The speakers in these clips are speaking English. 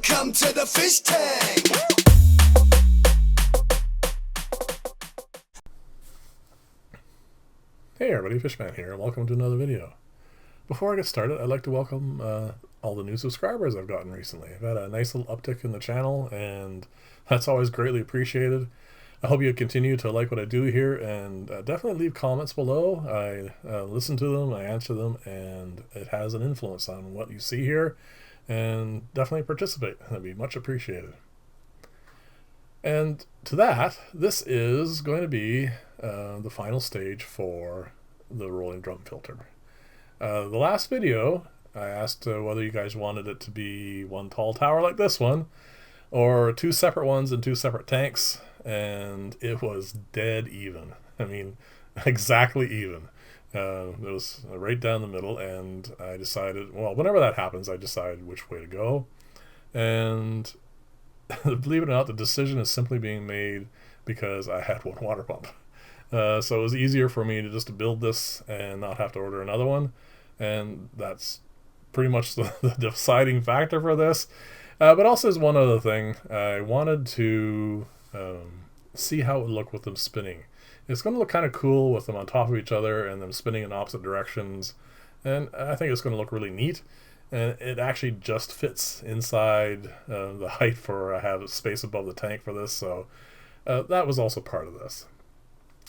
Welcome to the fish tank. Hey everybody, Fishman here, and welcome to another video. Before I get started, I'd like to welcome all the new subscribers I've gotten recently. I've had a nice little uptick in the channel, and that's always greatly appreciated. I hope you continue to like what I do here, and definitely leave comments below. I listen to them, I answer them, and it has an influence on what you see here, and definitely participate. That'd be much appreciated. And to that, this is going to be the final stage for the rolling drum filter. The last video, I asked whether you guys wanted it to be one tall tower like this one, or two separate ones in two separate tanks, and it was dead even. I mean, exactly even. It was right down the middle, and I decided, well, whenever that happens, I decide which way to go. And believe it or not, the decision is simply being made because I had one water pump. So it was easier for me to just build this and not have to order another one. And that's pretty much the deciding factor for this. But also is one other thing. I wanted to see how it would look with them spinning. It's going to look kind of cool with them on top of each other and them spinning in opposite directions. And I think it's going to look really neat. And it actually just fits inside the height for I have space above the tank for this. So that was also part of this.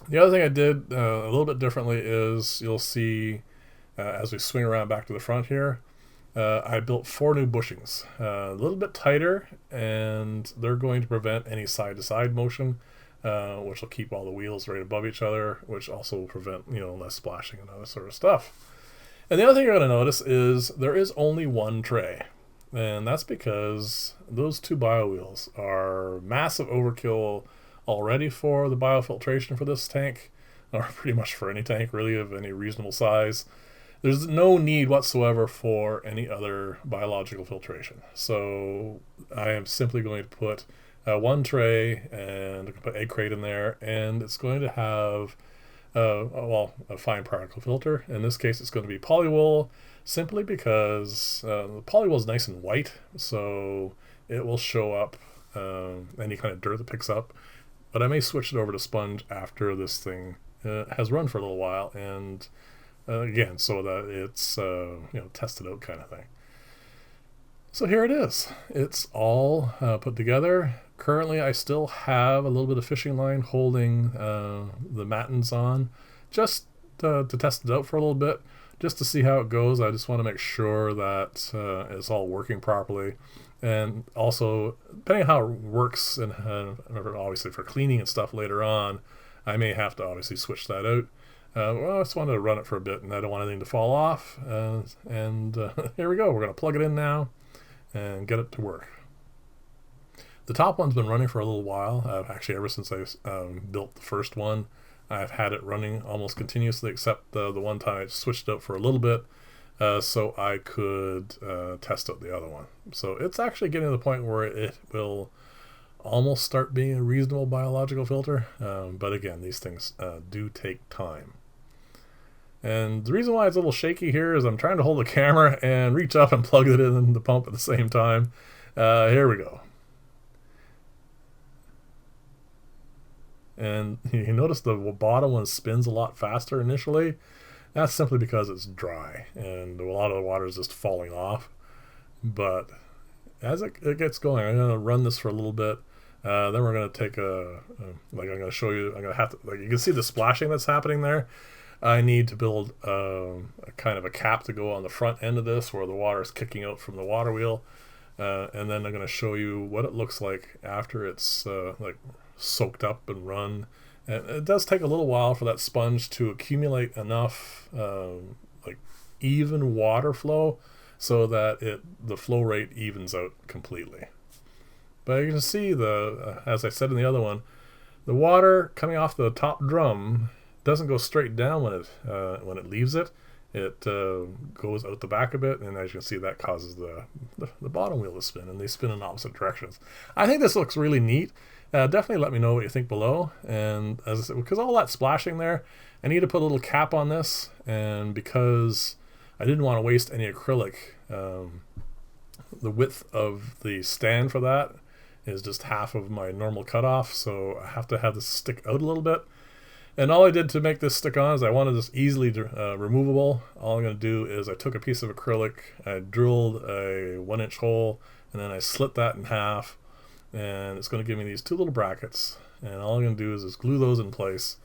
The other thing I did a little bit differently is you'll see as we swing around back to the front here, I built 4 new bushings, a little bit tighter, and they're going to prevent any side-to-side motion, which will keep all the wheels right above each other, which also will prevent, less splashing and other sort of stuff. And the other thing you're going to notice is there is only one tray, and that's because those 2 bio wheels are massive overkill already for the biofiltration for this tank, or pretty much for any tank really of any reasonable size. There's no need whatsoever for any other biological filtration. So I am simply going to put one tray and I can put egg crate in there, and it's going to have a fine particle filter. In this case, it's going to be polywool, simply because the polywool is nice and white, so it will show up any kind of dirt that picks up. But I may switch it over to sponge after this thing has run for a little while, and again, so that it's tested out kind of thing. So here it is. It's all put together. Currently, I still have a little bit of fishing line holding the matins on, just to test it out for a little bit, just to see how it goes. I just want to make sure that it's all working properly. And also, depending on how it works, and obviously for cleaning and stuff later on, I may have to obviously switch that out. Well, I just wanted to run it for a bit, and I don't want anything to fall off. And here we go. We're going to plug it in now and get it to work. The top one's been running for a little while. Actually, ever since I built the first one, I've had it running almost continuously, except the one time I switched it out for a little bit so I could test out the other one. So it's actually getting to the point where it will almost start being a reasonable biological filter. But again, these things do take time. And the reason why it's a little shaky here is I'm trying to hold the camera and reach up and plug it in the pump at the same time. Here we go. And you notice the bottom one spins a lot faster initially. That's simply because it's dry and a lot of the water is just falling off. But as it gets going, I'm going to run this for a little bit. Then we're going to take I'm going to show you, I'm going to have to, you can see the splashing that's happening there. I need to build a kind of a cap to go on the front end of this where the water is kicking out from the water wheel. And then I'm going to show you what it looks like after it's soaked up and run. And it does take a little while for that sponge to accumulate enough even water flow so that the flow rate evens out completely. But you can see as I said in the other one, the water coming off the top drum doesn't go straight down when it leaves it. It goes out the back a bit, and as you can see, that causes the bottom wheel to spin, and they spin in opposite directions. I think this looks really neat. Definitely let me know what you think below. And as I said, because all that splashing there, I need to put a little cap on this, and because I didn't want to waste any acrylic The width of the stand for that is just half of my normal cutoff, so I have to have this stick out a little bit. And all I did to make this stick on is I wanted this easily removable. All I'm going to do is I took a piece of acrylic, I drilled a 1-inch hole, and then I slit that in half, and it's going to give me these two little brackets. And all I'm going to do is glue those in place,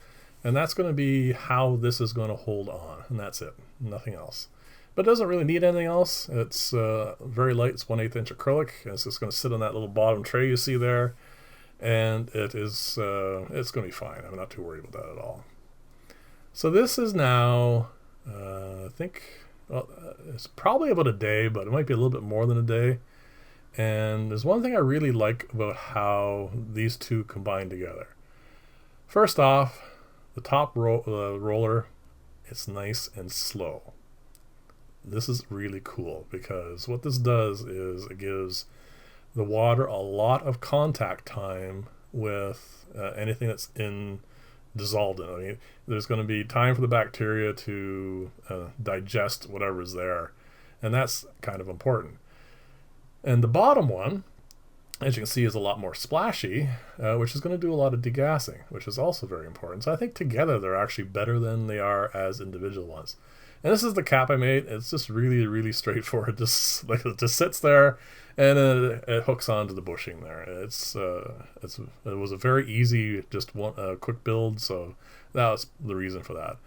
and that's going to be how this is going to hold on, and that's it, nothing else. But it doesn't really need anything else. It's very light. It's 1/8 inch acrylic, and it's just going to sit on that little bottom tray you see there. And it's going to be fine. I'm not too worried about that at all. So this is now, I think, well, it's probably about a day, but it might be a little bit more than a day. And there's one thing I really like about how these two combine together. First off, the top roller, it's nice and slow. This is really cool because what this does is it gives the water a lot of contact time with anything that's dissolved in it. I mean, there's going to be time for the bacteria to digest whatever's there, and that's kind of important. And the bottom one, as you can see, is a lot more splashy, which is going to do a lot of degassing, which is also very important. So I think together they're actually better than they are as individual ones. And this is the cap I made. It's just really, really straightforward. Just like it just sits there, and it hooks onto the bushing there. It was a very easy, just one quick build. So that was the reason for that.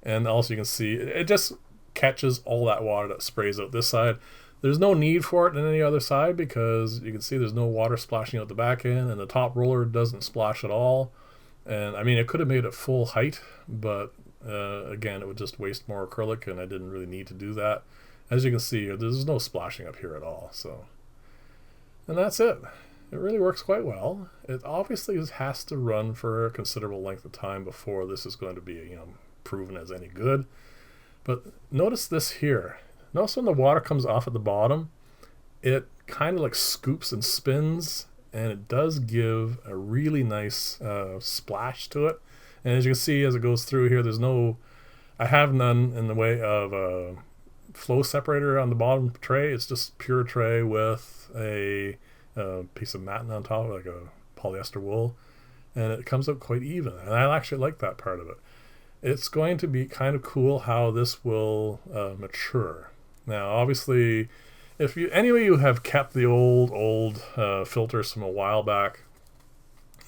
And also you can see it just catches all that water that sprays out this side. There's no need for it on any other side because you can see there's no water splashing out the back end, and the top roller doesn't splash at all. And I mean, it could have made it full height, but again, it would just waste more acrylic, and I didn't really need to do that. As you can see, there's no splashing up here at all. So, and that's it. It really works quite well. It obviously has to run for a considerable length of time before this is going to be, proven as any good. But notice this here. Notice when the water comes off at the bottom, it kind of like scoops and spins, and it does give a really nice splash to it. And as you can see, as it goes through here, I have none in the way of a flow separator on the bottom tray. It's just pure tray with a piece of matting on top, like a polyester wool, and it comes out quite even. And I actually like that part of it. It's going to be kind of cool how this will mature. Now, obviously, if any of you have kept the old filters from a while back,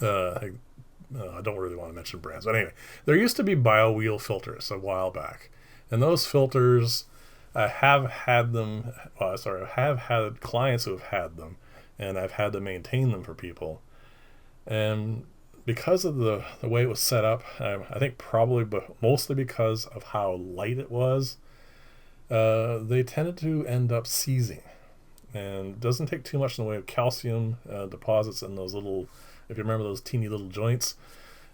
I don't really want to mention brands, but anyway, there used to be BioWheel filters a while back, and those filters, I have had clients who have had them, and I've had to maintain them for people. And because of the way it was set up, I think probably, but mostly because of how light it was, they tended to end up seizing. And it doesn't take too much in the way of calcium deposits in those little, if you remember those teeny little joints,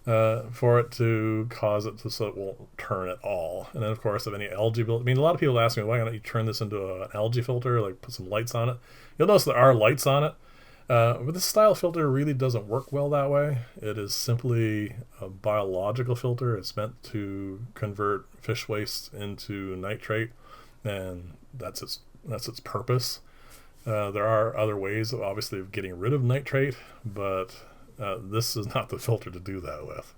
for it to cause it so it won't turn at all. And then, of course, if any algae build, a lot of people ask me, why don't you turn this into an algae filter, like put some lights on it? You'll notice there are lights on it. But this style filter really doesn't work well that way. It is simply a biological filter. It's meant to convert fish waste into nitrate, and that's its purpose. There are other ways, obviously, of getting rid of nitrate, but this is not the filter to do that with.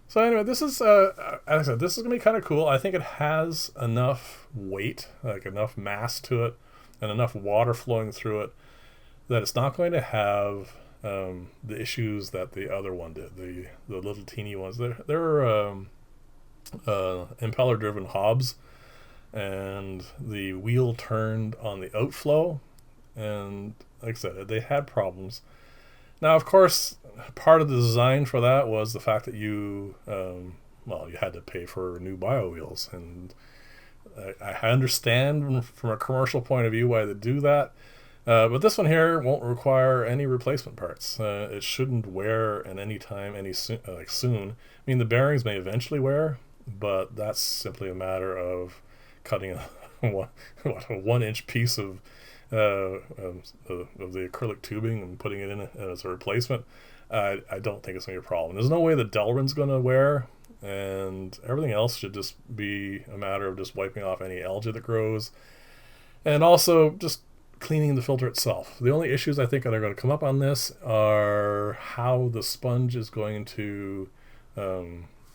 So anyway, this is, as I said, this is going to be kind of cool. I think it has enough weight, like enough mass to it, and enough water flowing through it, that it's not going to have the issues that the other one did. The little teeny ones. They're impeller-driven hobs, and the wheel turned on the outflow, and like I said, they had problems. Now, of course, part of the design for that was the fact that you had to pay for new BioWheels, and I understand from a commercial point of view why they do that. But this one here won't require any replacement parts. It shouldn't wear at any time, soon. The bearings may eventually wear, but that's simply a matter of cutting a 1-inch piece of the acrylic tubing and putting it in as a replacement. I don't think it's going to be a problem. There's no way the Delrin's going to wear, and everything else should just be a matter of just wiping off any algae that grows, and also just cleaning the filter itself. The only issues I think that are going to come up on this are how the sponge is going to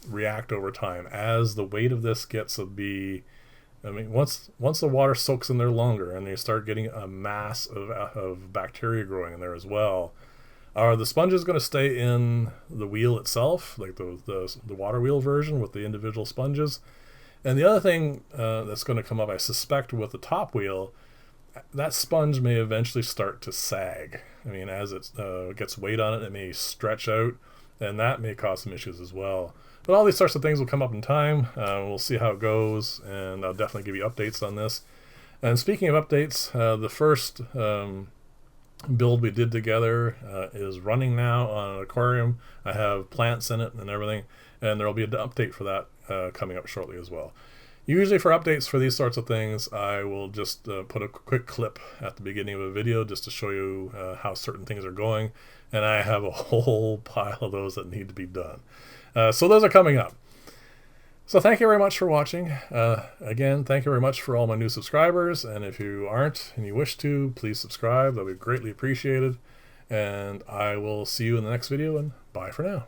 react over time as the weight of this gets to be. I mean, once the water soaks in there longer and they start getting a mass of bacteria growing in there as well, are the sponges going to stay in the wheel itself, like the water wheel version with the individual sponges? And the other thing that's going to come up, I suspect, with the top wheel, that sponge may eventually start to sag. I mean, as it gets weight on it, it may stretch out, and that may cause some issues as well. But all these sorts of things will come up in time. We'll see how it goes, and I'll definitely give you updates on this. And speaking of updates, the first build we did together is running now on an aquarium. I have plants in it and everything, and there will be an update for that coming up shortly as well. Usually for updates for these sorts of things, I will just put a quick clip at the beginning of a video just to show you how certain things are going, and I have a whole pile of those that need to be done. So those are coming up. So thank you very much for watching. Again, thank you very much for all my new subscribers, and if you aren't and you wish to, please subscribe. That would be greatly appreciated, and I will see you in the next video, and bye for now.